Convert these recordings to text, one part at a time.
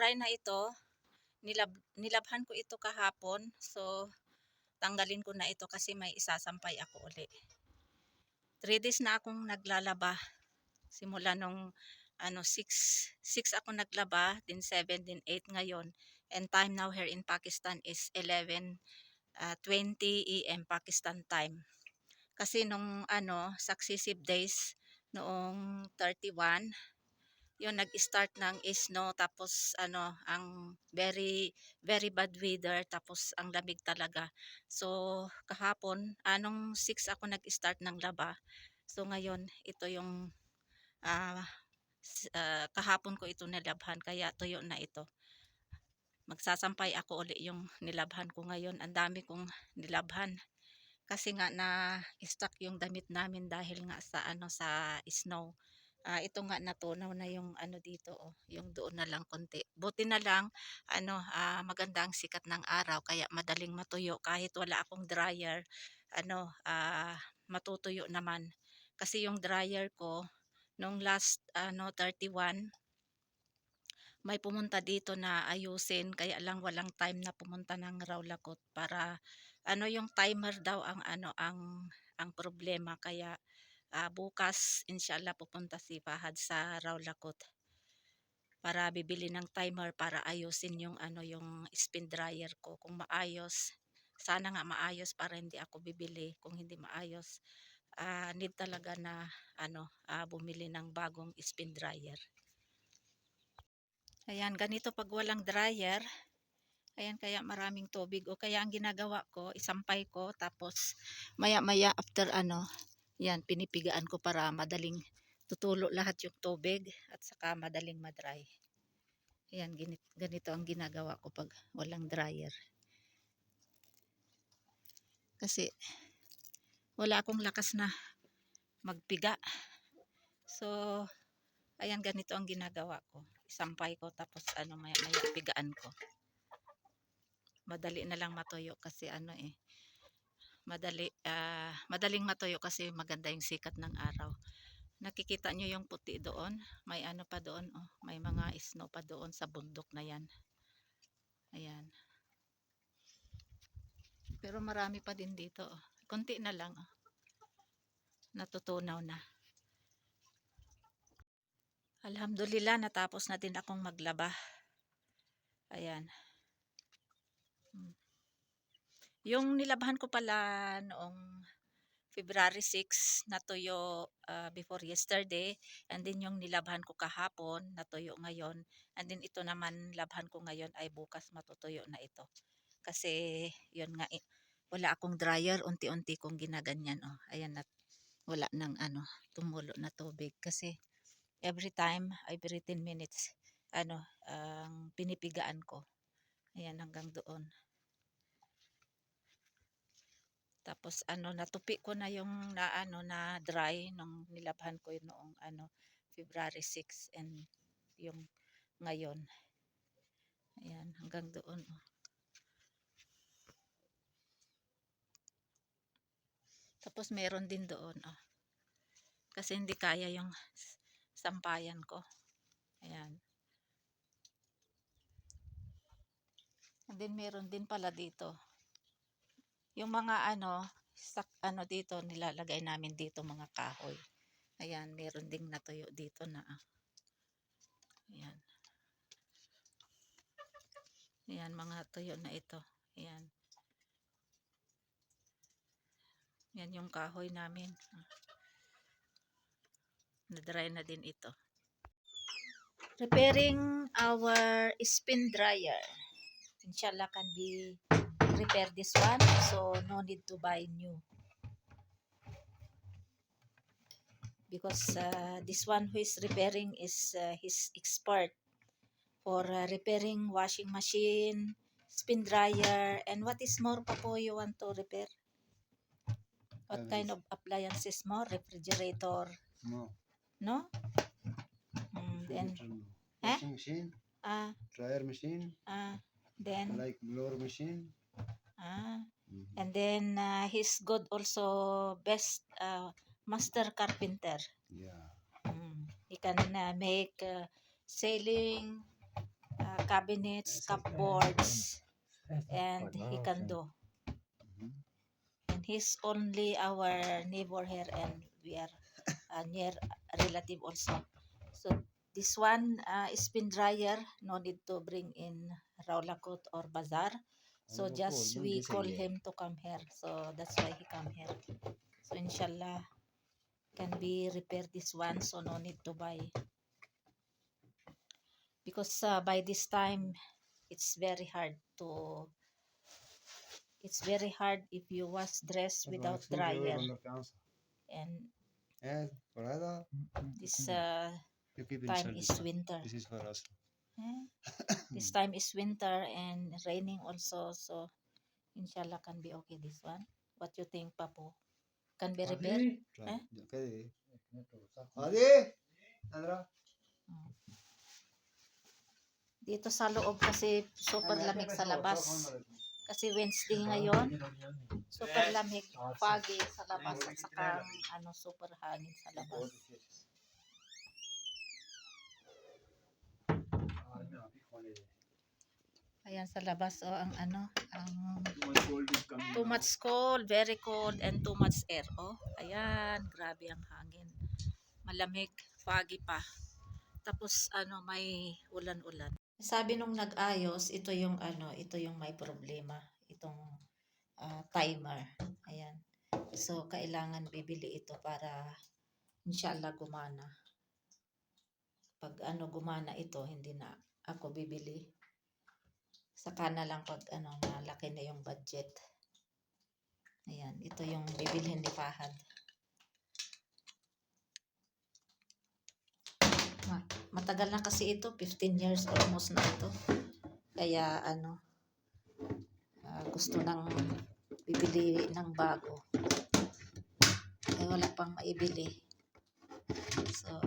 dry na ito. Nilabhan ko ito kahapon. So, tanggalin ko na ito kasi may isasampay ako uli. 3 days na akong naglalaba. Simula nung 6 ako naglaba, then 7, then 8 ngayon. And time now here in Pakistan is 11:20 AM Pakistan time. Kasi nung successive days noong 31, yun nag-start ng snow, tapos ang very very bad weather, tapos ang lamig talaga. So kahapon anong 6 ako nag-start ng laba. So ngayon ito yung ah, kahapon ko ito nilabhan, kaya tuyo na ito. Magsasampay ako uli yung nilabhan ko ngayon. Ang dami kong nilabhan kasi nga na stuck yung damit namin dahil nga sa sa snow. Ito nga natunaw na yung dito, yung doon na lang konti. Buti na lang maganda ang sikat ng araw kaya madaling matuyo kahit wala akong dryer. Matutuyo naman kasi yung dryer ko nung last 31, may pumunta dito na ayusin, kaya lang walang time na pumunta ng Rawlakot para yung timer daw ang ang problema. Kaya bukas inshallah pupunta si Fahad sa Rawlakot para bibili ng timer para ayusin yung yung spin dryer ko. Kung maayos, sana nga maayos para hindi ako bibili. Kung hindi maayos, need talaga na bumili ng bagong spin dryer. Ayan, ganito pag walang dryer. Ayan, kaya maraming tubig. O kaya ang ginagawa ko, isampay ko, tapos maya-maya after yan, pinipigaan ko para madaling tutulo lahat yung tubig at saka madaling madry. Ayan, ganito ang ginagawa ko pag walang dryer. Kasi wala akong lakas na magpiga. So, ayan, ganito ang ginagawa ko. Isampay ko, tapos maya-maya pigaan ko. Madali na lang matuyo kasi madaling matuyo kasi maganda yung sikat ng araw. Nakikita nyo yung puti doon, may pa doon, may mga snow pa doon sa bundok na yan. Ayan, pero marami pa din dito, konti na lang, natutunaw na. Alhamdulillah, natapos na din akong maglaba. Ayan. Yung nilabhan ko pala noong February 6 natuyo before yesterday, and then yung nilabhan ko kahapon natuyo ngayon, and then ito naman labhan ko ngayon ay bukas matutuyo na ito. Kasi yun nga, wala akong dryer, unti-unti kong ginaganyan. Ayan, wala nang tumulo na tubig kasi every 10 minutes ang pinipigaan ko. Ayan, hanggang doon. Tapos natupi ko na yung na dry nung nilabhan ko yun noong February 6 and yung ngayon. Ayan, hanggang doon. Tapos meron din doon, kasi hindi kaya yung sampayan ko. Ayan. And then meron din pala dito. Yung mga dito nilalagay namin dito mga kahoy. Ayan, meron ding natuyo dito na. Ayan. Ayan, mga tuyo na ito. Ayan. Yan yung kahoy namin. Na-dry na din ito. Repairing our spin dryer. Inshallah can be repair this one, so no need to buy new. Because this one who is repairing is his expert for repairing washing machine, spin dryer, and what is more pa po you want to repair? What kind of appliances more? Refrigerator? No. No? Then washing machine, dryer machine, then like blower machine. And then he's good also, best master carpenter. Yeah. He can make ceiling, cabinets, cupboards, and he can do. And he's only our neighbor here, and we are near relative also. So this one spin dryer, no need to bring in Raulakot or Bazaar. So just we call him to come here. So that's why he come here. So inshallah can be repair this one, so no need to buy. Because by this time it's very hard if you wash dress without dryer. And this time is winter. This is for us. This time is winter and raining also, so inshallah can be okay this one. What you think, Papo? Can be repaired? Okay. Dito sa loob kasi super lamig sa labas. Kasi Wednesday ngayon, super lamig, foggy sa labas at saka super hangin sa labas. Ayan sa labas ang too much cold, very cold, and too much air. Ayan, grabe ang hangin. Malamig, foggy pa. Tapos may ulan-ulan. Sabi nung nag-ayos, ito yung may problema, itong timer. Ayan. So kailangan bibili ito para inshallah gumana. Pag gumana ito, hindi na ako bibili. Saka na lang pag malaki na yung budget. Ayan, ito yung bibilhin ni Fahad. Matagal na kasi ito, 15 years almost na ito. Kaya gusto nang bibili ng bago. Eh wala pang maibili. So,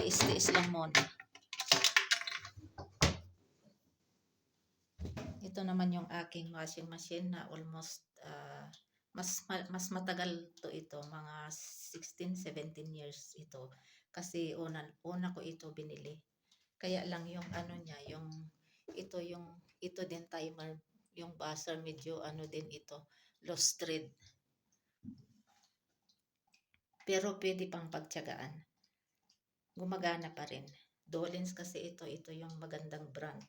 tiis-tiis lang muna. Ito naman yung aking washing machine na almost mas matagal to ito, mga 16, 17 years ito. Kasi una ko ito binili. Kaya lang yung niya, ito din timer, yung buzzer medyo din ito, lost thread. Pero pwede pang pagtiyagaan. Gumagana pa rin. Dolens kasi ito yung magandang brand.